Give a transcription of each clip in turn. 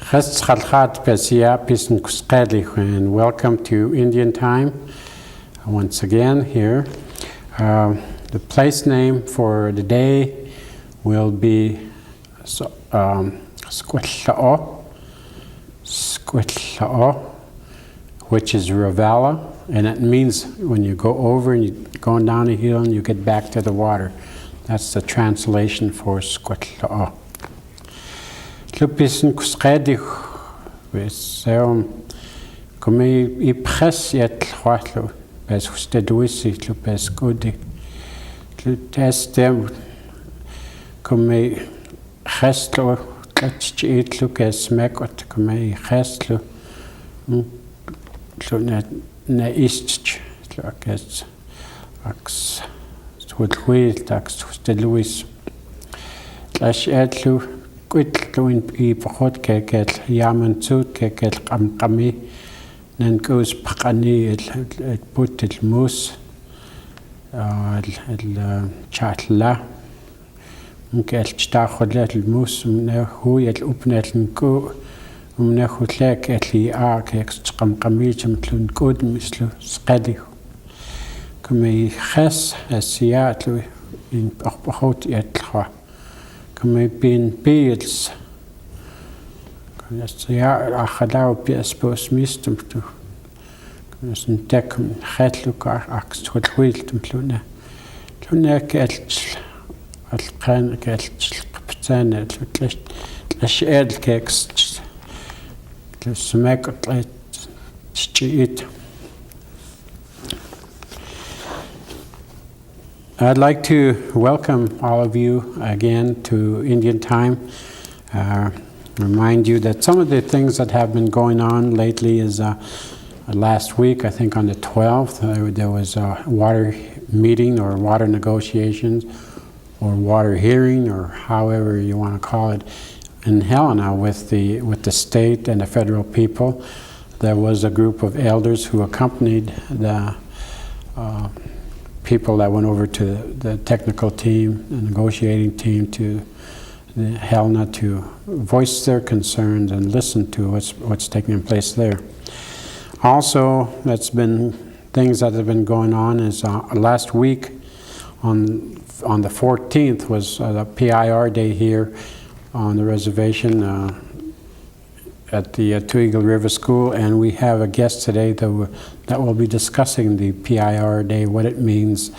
And welcome to Indian Time once again here. The place name for the day will be Squitla'o, which is Ravala, and it means when you go over and you're going down a hill and you get back to the water. That's the translation for Squitla'o. Lupisen kusqedih seum kumi ipres yet khwatlu bes husteduisi lupes gudi testem kumi khestlu tachitlu kes mekot kumi khestlu ne istch kes aks twilwil taks husteduis lash etlu Quitluin pahot kekel yaman suit kekel qamqami nankus paqani el put el mus el chatla mkel chtakhole el mus ne hu el upnel nku ne khutlek el a keks qamqami chmtlun kud mislu sqadi kumi khas asiyatlu in pahot yatkhwa Kami bin beels. Ja, achadau bies bos mistum tu. Kami sun dekum khetluka aks twiltum tluna. Tluna kelch alqan kelch qptana tlutlash tlash ed keks tlsmek tlit. I'd like to welcome all of you again to Indian Time. Remind you that some of the things that have been going on lately is last week, I think on the 12th, there was a water meeting or water negotiations or water hearing or however you want to call it in Helena with the state and the federal people. There was a group of elders who accompanied the people that went over to the technical team, the negotiating team to Helena to voice their concerns and listen to what's taking place there. Also, that's been things that have been going on is last week on the 14th was the PIR day here on the reservation at the Two Eagle River School, and we have a guest today that will be discussing the PIR Day, what it means,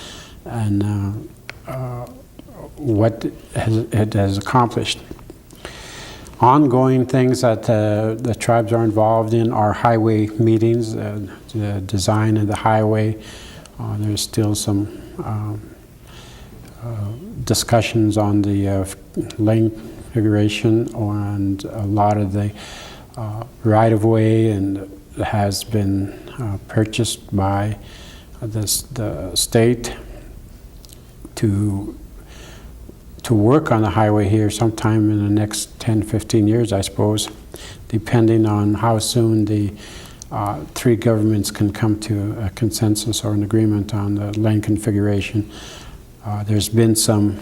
and what it has accomplished. Ongoing things that the tribes are involved in are highway meetings, the design of the highway. There's still some discussions on the lane configuration and a lot of the right-of-way and has been purchased by the state to work on the highway here sometime in the next 10-15 years, I suppose, depending on how soon the three governments can come to a consensus or an agreement on the lane configuration. There's been some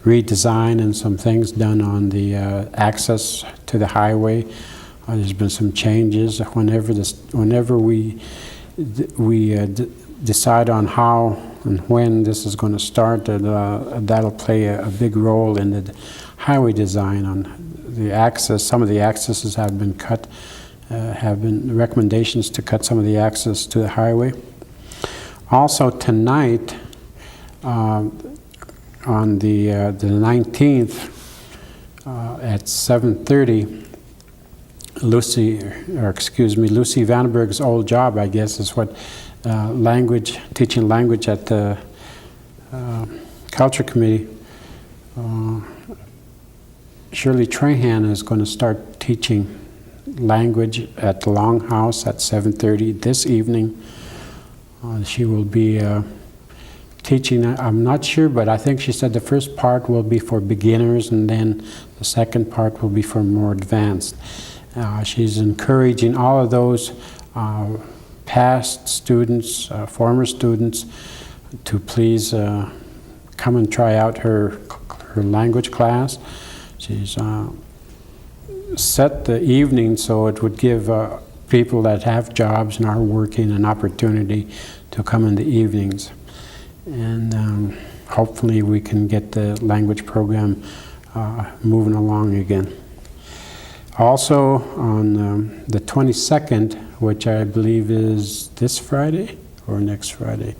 redesign and some things done on the access to the highway. There's been some changes. Whenever we decide on how and when this is going to start, that'll play a big role in the highway design. On the access, some of the accesses have been cut, have been recommendations to cut some of the access to the highway. Also tonight, on the 19th at 7:30, Lucy Vandenberg's old job, I guess, is what teaching language at the Culture Committee. Shirley Trahan is going to start teaching language at the Longhouse at 7:30 this evening. She will be teaching, I'm not sure, but I think she said the first part will be for beginners and then the second part will be for more advanced. She's encouraging all of those past students, former students, to please come and try out her language class. She's set the evening so it would give people that have jobs and are working an opportunity to come in the evenings. And hopefully we can get the language program moving along again. Also on the 22nd, which I believe is this Friday or next Friday?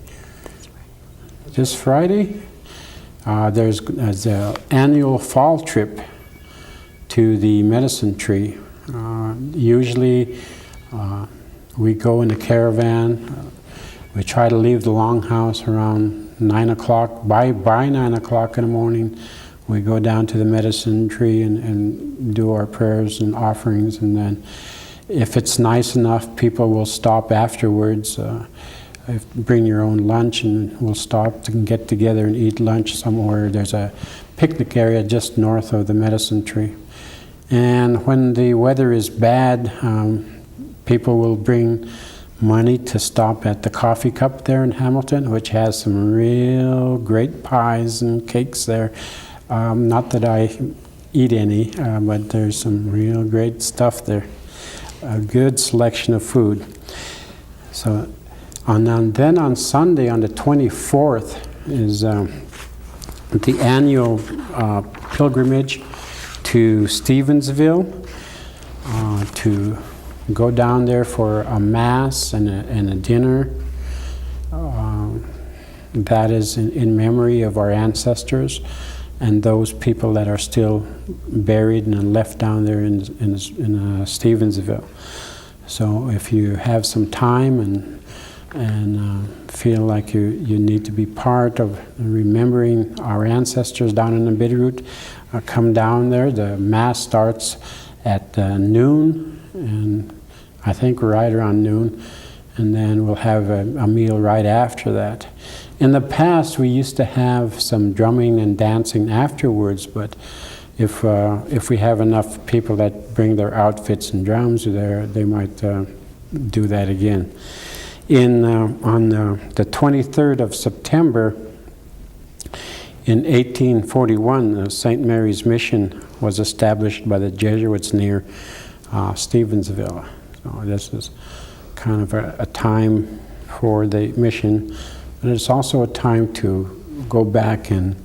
This Friday, there's an annual fall trip to the medicine tree. Usually we go in a caravan. We try to leave the longhouse around 9 o'clock. By 9 o'clock in the morning, we go down to the medicine tree and do our prayers and offerings. And then if it's nice enough, people will stop afterwards. Bring your own lunch, and we'll stop and get together and eat lunch somewhere. There's a picnic area just north of the medicine tree. And when the weather is bad, people will bring money to stop at the Coffee Cup there in Hamilton, which has some real great pies and cakes there. Not that I eat any, but there's some real great stuff there. A good selection of food. So, and then on Sunday, on the 24th, is the annual pilgrimage to Stevensville, to go down there for a mass and a dinner. That is in memory of our ancestors and those people that are still buried and left down there in Stevensville. So if you have some time and feel like you need to be part of remembering our ancestors down in the Bitterroot, come down there. The Mass starts at noon, and I think right around noon, and then we'll have a meal right after that. In the past, we used to have some drumming and dancing afterwards, but if we have enough people that bring their outfits and drums there, they might do that again. On the 23rd of September, in 1841, St. Mary's Mission was established by the Jesuits near Stevensville. So this is kind of a time for the mission, but it's also a time to go back and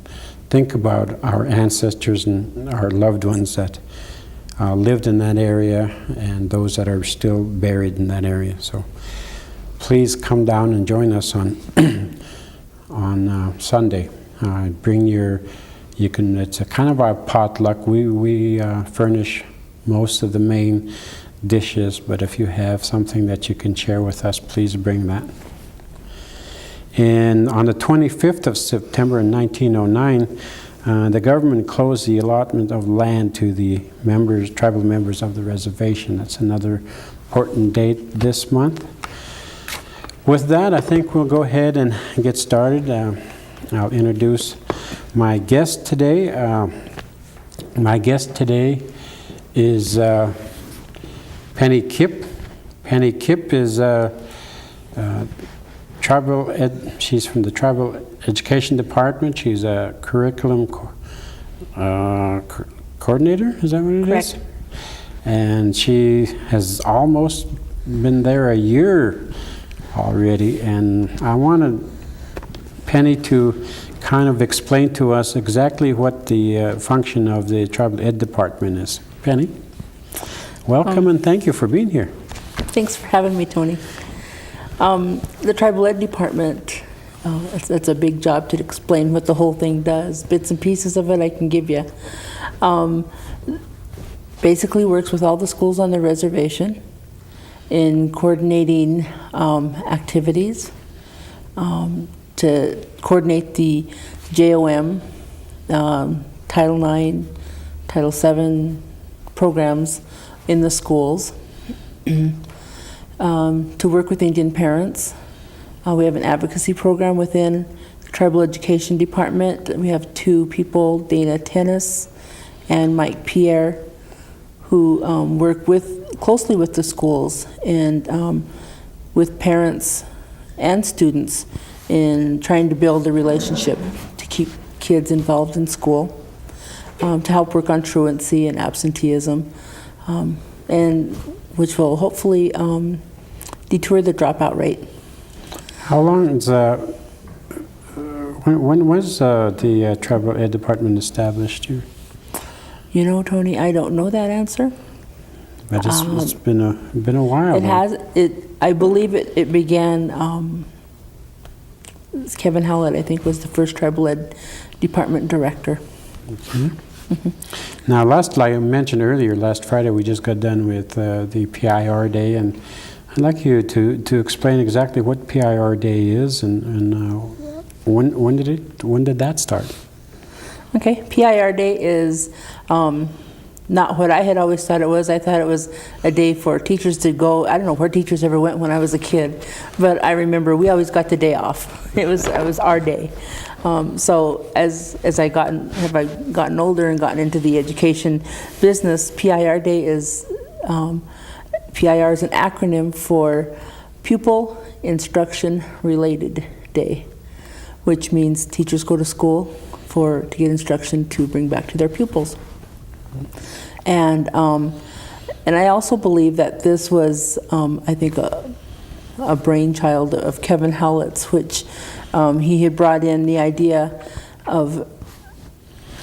think about our ancestors and our loved ones that lived in that area and those that are still buried in that area. So please come down and join us on Sunday. Bring it's a kind of our potluck. We furnish most of the main dishes, but if you have something that you can share with us, please bring that. And on the 25th of September in 1909, the government closed the allotment of land to the tribal members of the reservation. That's another important date this month. With that, I think we'll go ahead and get started. I'll introduce my guest today. My guest today is Penny Kipp. Penny Kipp is she's from the Tribal Education Department. She's a curriculum coordinator, is that what it is? Correct. And she has almost been there a year already, and I wanted Penny to kind of explain to us exactly what the function of the Tribal Ed Department is. Penny, welcome and thank you for being here. Thanks for having me, Tony. The Tribal Ed Department, it's a big job to explain what the whole thing does. Bits and pieces of it I can give you. Basically works with all the schools on the reservation in coordinating activities, to coordinate the JOM, Title IX, Title VII programs in the schools, to work with Indian parents. We have an advocacy program within the Tribal Education Department. We have two people, Dana Tennis and Mike Pierre, who work closely with the schools and with parents and students in trying to build a relationship to keep kids involved in school, to help work on truancy and absenteeism. and which will hopefully deter the dropout rate. How long is, when was the Tribal Ed Department established here? You know, Tony, I don't know that answer. But it's been a while. It has. I believe it began. Kevin Howlett, I think, was the first Tribal Ed Department director. Now, like I mentioned earlier, last Friday we just got done with the PIR Day, and I'd like you to explain exactly what PIR Day is and when did that start? Okay, PIR Day is not what I had always thought it was. I thought it was a day for teachers to go. I don't know where teachers ever went when I was a kid, but I remember we always got the day off. It was our day. So as I have gotten older and gotten into the education business, PIR Day is PIR is an acronym for Pupil Instruction Related Day, which means teachers go to school to get instruction to bring back to their pupils. And I also believe that this was, I think, a brainchild of Kevin Howlett's, which he had brought in the idea of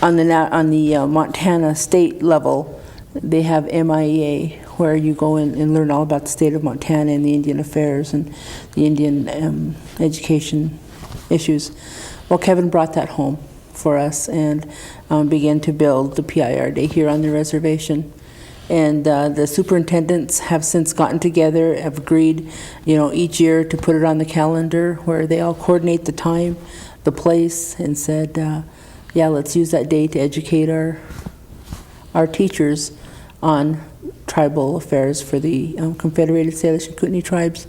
on the Montana state level, they have MIEA, where you go in and learn all about the state of Montana and the Indian affairs and the Indian education issues. Well, Kevin brought that home for us and began to build the PIR Day here on the reservation. And the superintendents have since gotten together, have agreed, each year to put it on the calendar where they all coordinate the time, the place, and said, yeah, let's use that day to educate our teachers on tribal affairs for the Confederated Salish and Kootenai tribes.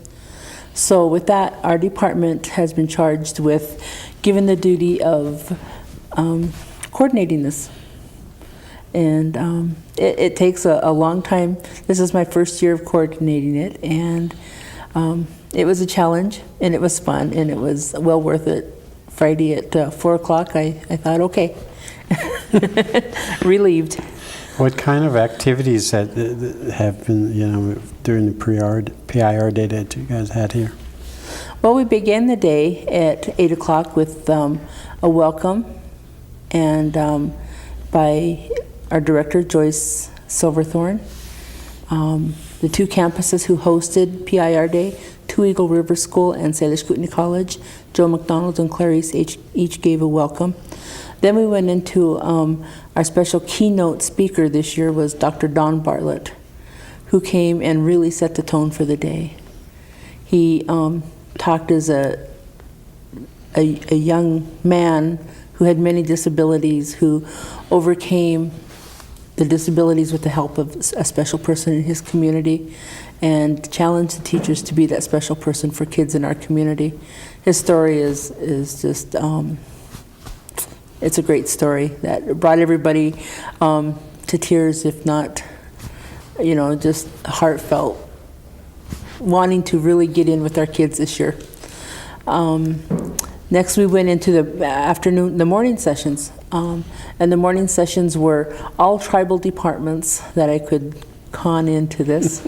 So with that, our department has been charged with given the duty of coordinating this. And it takes a long time. This is my first year of coordinating it, and it was a challenge, and it was fun, and it was well worth it. Friday at 4 o'clock, I thought, okay, relieved. What kind of activities have been, during the PIR Day that you guys had here? Well, we began the day at 8 o'clock with a welcome, and by our director, Joyce Silverthorne. The two campuses who hosted PIR Day, Two Eagle River School and Salish Kootenai College, Joe McDonald and Clarice each gave a welcome. Then we went into our special keynote speaker this year was Dr. Don Bartlett, who came and really set the tone for the day. He talked as a young man who had many disabilities, who overcame the disabilities with the help of a special person in his community, and challenged the teachers to be that special person for kids in our community. His story is just, it's a great story that brought everybody to tears, if not, just heartfelt, wanting to really get in with our kids this year. Next, we went into the morning sessions, and the morning sessions were all tribal departments that I could con into this,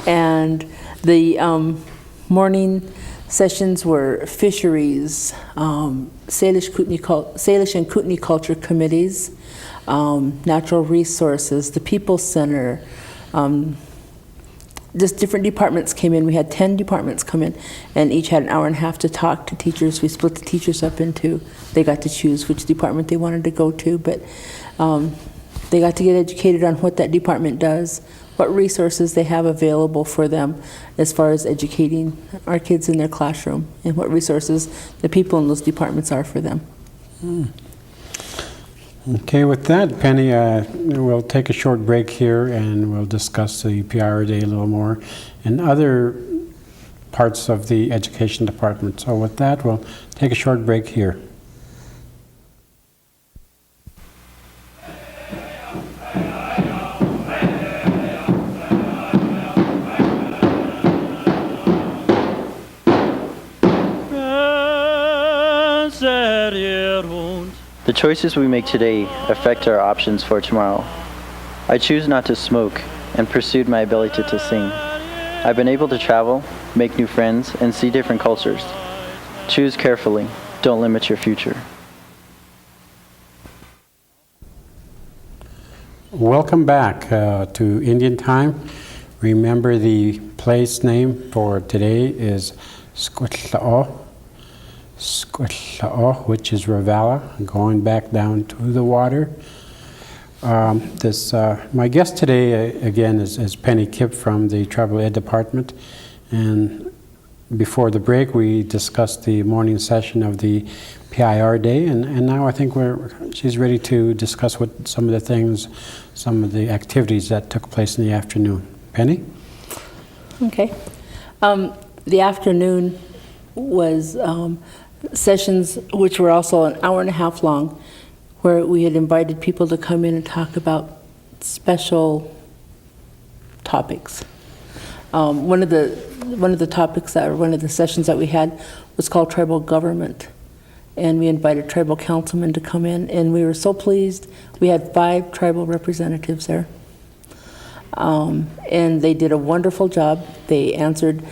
and the morning sessions were fisheries, Salish and Kootenai culture committees, natural resources, the People's Center. Just different departments came in. We had 10 departments come in, and each had an hour and a half to talk to teachers. We split the teachers up into, they got to choose which department they wanted to go to, but they got to get educated on what that department does, what resources they have available for them as far as educating our kids in their classroom, and what resources the people in those departments are for them. Okay, with that, Penny, we'll take a short break here and we'll discuss the PIR Day a little more and other parts of the education department. So with that, we'll take a short break here. The choices we make today affect our options for tomorrow. I choose not to smoke and pursued my ability to sing. I've been able to travel, make new friends, and see different cultures. Choose carefully. Don't limit your future. Welcome back to Indian Time. Remember, the place name for today is Squitla'o, which is Ravala, going back down to the water. My guest today, again, is Penny Kipp from the Tribal Ed Department. And before the break, we discussed the morning session of the PIR Day, and now I think she's ready to discuss some of the activities that took place in the afternoon. Penny? Okay. The afternoon was sessions which were also an hour and a half long, where we had invited people to come in and talk about special topics. One of the topics one of the sessions that we had was called tribal government, and we invited tribal councilmen to come in, and we were so pleased. We had 5 tribal representatives there, and they did a wonderful job. They answered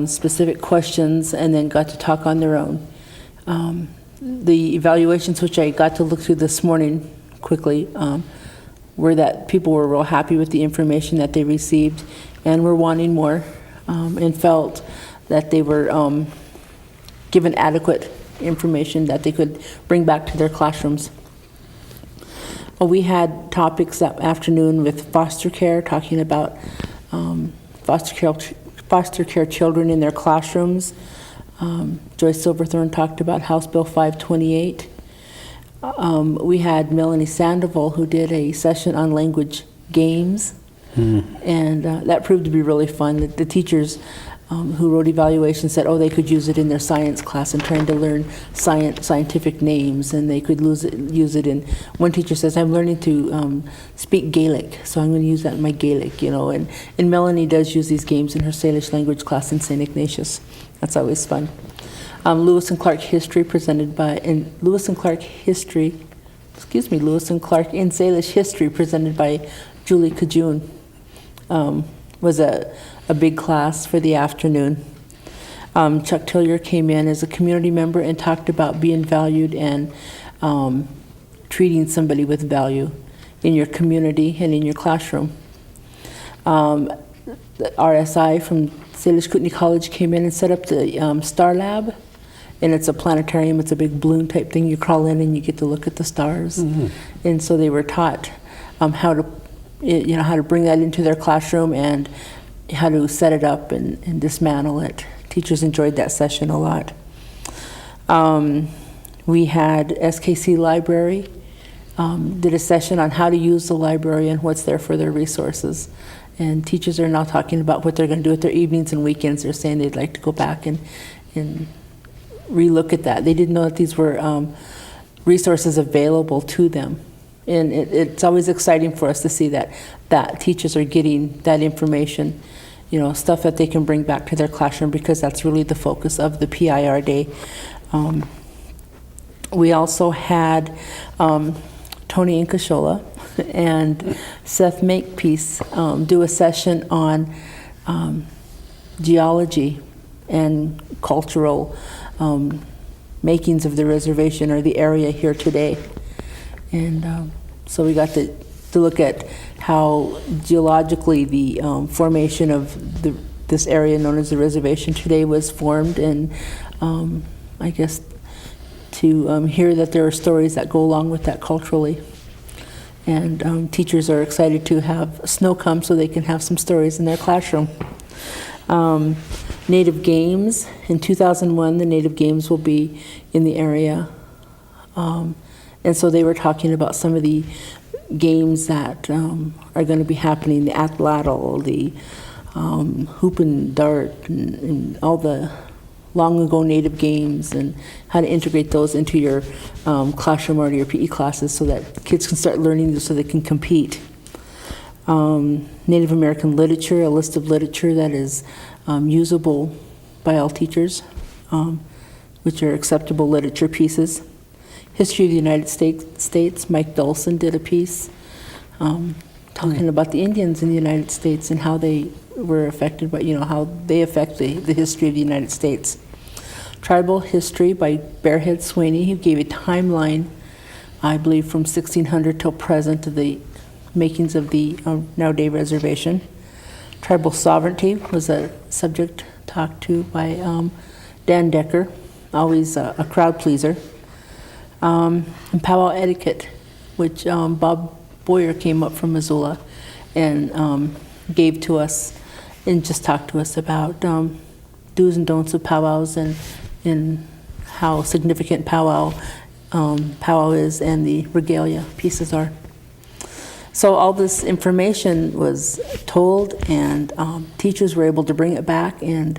specific questions and then got to talk on their own. The evaluations, which I got to look through this morning quickly, were that people were real happy with the information that they received and were wanting more, and felt that they were given adequate information that they could bring back to their classrooms. We had topics that afternoon with foster care, talking about foster care children in their classrooms. Joyce Silverthorne talked about House Bill 528. We had Melanie Sandoval, who did a session on language games, and that proved to be really fun. The teachers who wrote evaluations said, they could use it in their science class and trying to learn scientific names, and they could use it in, one teacher says, I'm learning to speak Gaelic, so I'm going to use that in my Gaelic, and Melanie does use these games in her Salish language class in St. Ignatius. That's always fun. Lewis and Clark history Lewis and Clark in Salish history presented by Julie Kajun was a big class for the afternoon. Chuck Tillier came in as a community member and talked about being valued and treating somebody with value in your community and in your classroom. The RSI from Salish Kootenai College came in and set up the Star Lab, and it's a planetarium. It's a big balloon type thing. You crawl in and you get to look at the stars. And so they were taught how to bring that into their classroom and how to set it up and dismantle it. Teachers enjoyed that session a lot. We had SKC Library did a session on how to use the library and what's there for their resources. And teachers are now talking about what they're going to do with their evenings and weekends. They're saying they'd like to go back and relook at that. They didn't know that these were resources available to them. And it's always exciting for us to see that teachers are getting that information, stuff that they can bring back to their classroom, because that's really the focus of the PIR Day. We also had Tony Incashola and Seth Makepeace do a session on geology and cultural makings of the reservation or the area here today. And so we got to look at how geologically the formation of this area known as the reservation today was formed, and I guess to hear that there are stories that go along with that culturally. And teachers are excited to have snow come so they can have some stories in their classroom. Native Games. In 2001, the Native Games will be in the area. And so they were talking about some of the games that are going to be happening, the atlatl, the hoop and dart, and all the long ago Native games, and how to integrate those into your classroom or your PE classes so that kids can start learning this so they can compete. Native American literature, a list of literature that is usable by all teachers, which are acceptable literature pieces. History of the United States, Mike Dolson did a piece. talking about the Indians in the United States and how they were affected by, how they affect the history of the United States. Tribal History by Bearhead Swaney. He gave a timeline, I believe, from 1600 till present of the makings of the Nowday Reservation. Tribal Sovereignty was a subject talked to by Dan Decker, always a crowd pleaser. And Powwow Etiquette, which Bob Boyer came up from Missoula and gave to us and just talked to us about do's and don'ts of powwows and how significant powwow is and the regalia pieces are. So all this information was told, and teachers were able to bring it back, and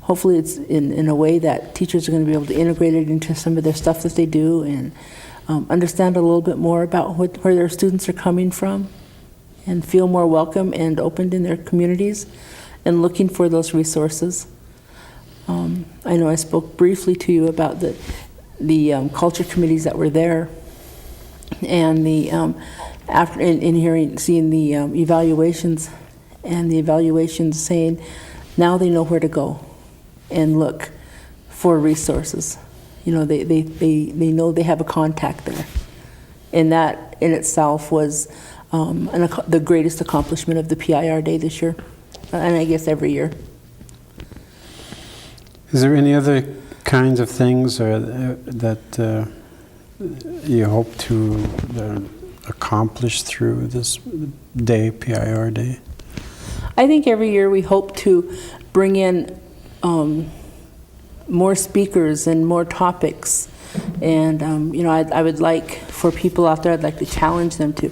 hopefully it's in a way that teachers are going to be able to integrate it into some of their stuff that they do and understand a little bit more about where their students are coming from and feel more welcome and opened in their communities and looking for those resources. I know I spoke briefly to you about the culture committees that were there, and the after seeing the evaluations, and the evaluations saying now they know where to go and look for resources. They know they have a contact there, and that in itself was the greatest accomplishment of the PIR Day this year, and I guess every year. Is there any other kinds of things that you hope to accomplish through this day, PIR Day? I think every year we hope to bring in more speakers and more topics, and I would like for people out there, I'd like to challenge them to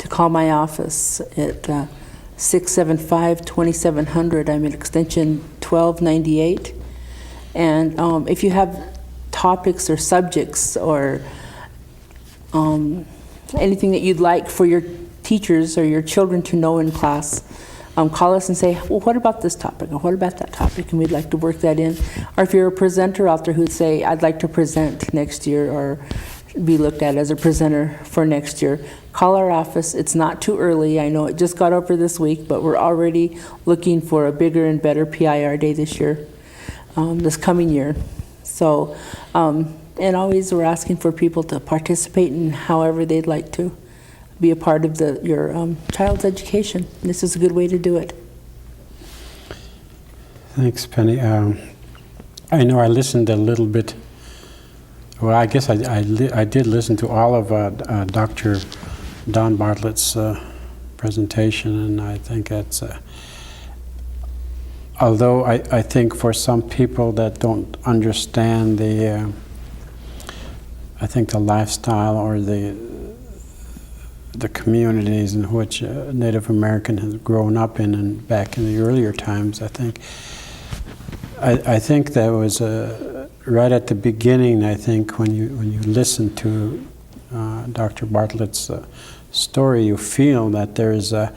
call my office at 675-2700. I'm at extension 1298. And if you have topics or subjects or anything that you'd like for your teachers or your children to know in class, call us and say, well, what about this topic or what about that topic? And we'd like to work that in. Or if you're a presenter out there who'd say, I'd like to present next year or be looked at as a presenter for next year, call our office. It's not too early. I know it just got over this week, but we're already looking for a bigger and better PIR Day this year. This coming year. So, and always we're asking for people to participate in however they'd like to be a part of your child's education. And this is a good way to do it. Thanks, Penny. I know I listened a little bit. Well, I guess I did listen to all of Dr. Don Bartlett's presentation, and I think that's although I think for some people that don't understand I think the lifestyle or the communities in which Native American has grown up in and back in the earlier times, I think that was right at the beginning. I think when you listen to Dr. Bartlett's story, you feel that there is a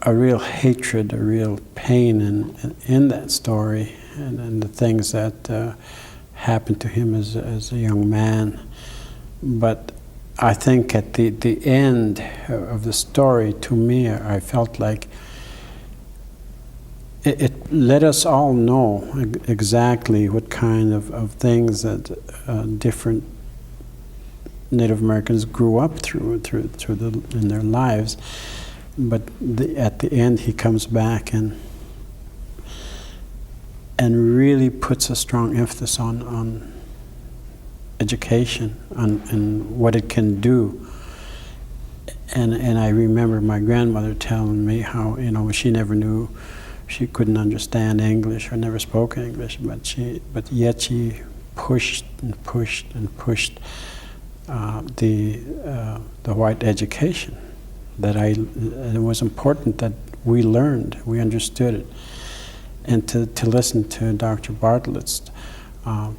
real hatred, a real pain in that story, and the things that happened to him as a young man. But I think at the end of the story, to me, I felt like it let us all know exactly what kind of things that different Native Americans grew up through in their lives. But at the end, he comes back and really puts a strong emphasis on education and what it can do. And I remember my grandmother telling me how she never knew, she couldn't understand English or never spoke English, but yet she pushed and pushed and pushed the white education. It was important that we learned, we understood it. And to listen to Dr. Bartlett's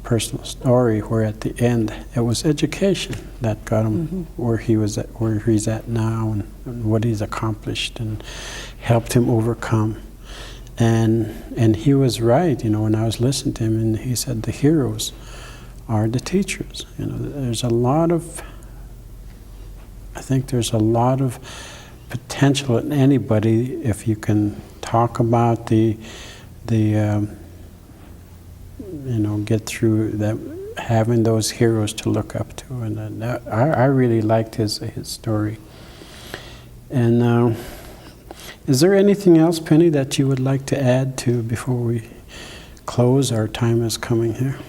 personal story, where at the end it was education that got him where he's at now and what he's accomplished and helped him overcome. And he was right, when I was listening to him, and he said the heroes are the teachers. I think there's a lot of potential in anybody if you can talk about the get through that, having those heroes to look up to. And I really liked his story. And is there anything else, Penny, that you would like to add to before we close? Our time is coming here.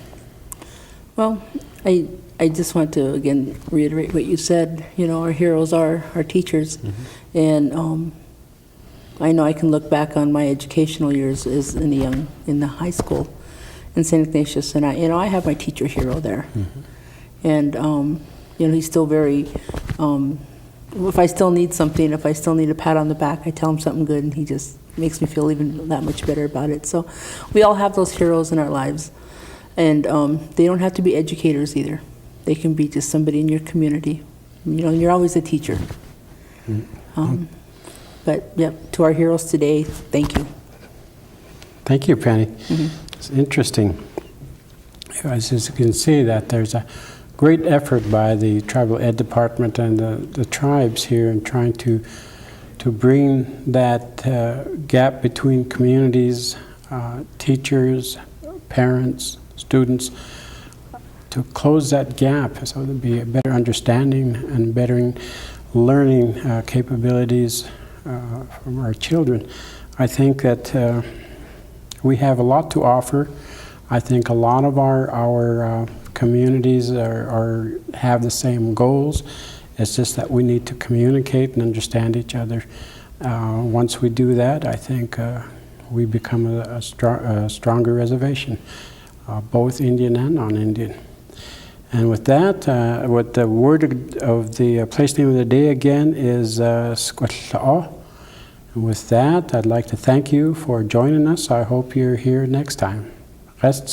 Well, I just want to, again, reiterate what you said. Our heroes are our teachers. Mm-hmm. And I know I can look back on my educational years as in the high school in St. Ignatius, and I have my teacher hero there. Mm-hmm. And he's still very, if I still need something, if I still need a pat on the back, I tell him something good, and he just makes me feel even that much better about it. So we all have those heroes in our lives. And they don't have to be educators either. They can be just somebody in your community. You're always a teacher. Mm-hmm. But yep, to our heroes today, thank you. Thank you, Penny. Mm-hmm. It's interesting. As you can see, that there's a great effort by the Tribal Ed Department and the tribes here in trying to bring that gap between communities, teachers, parents, students, to close that gap so there'll be a better understanding and better learning capabilities from our children. I think that we have a lot to offer. I think a lot of our communities have the same goals. It's just that we need to communicate and understand each other. Once we do that, I think we become a stronger reservation, both Indian and non-Indian. And with that, what the word of the place name of the day again is Squatla'o. And with that, I'd like to thank you for joining us. I hope you're here next time. Rest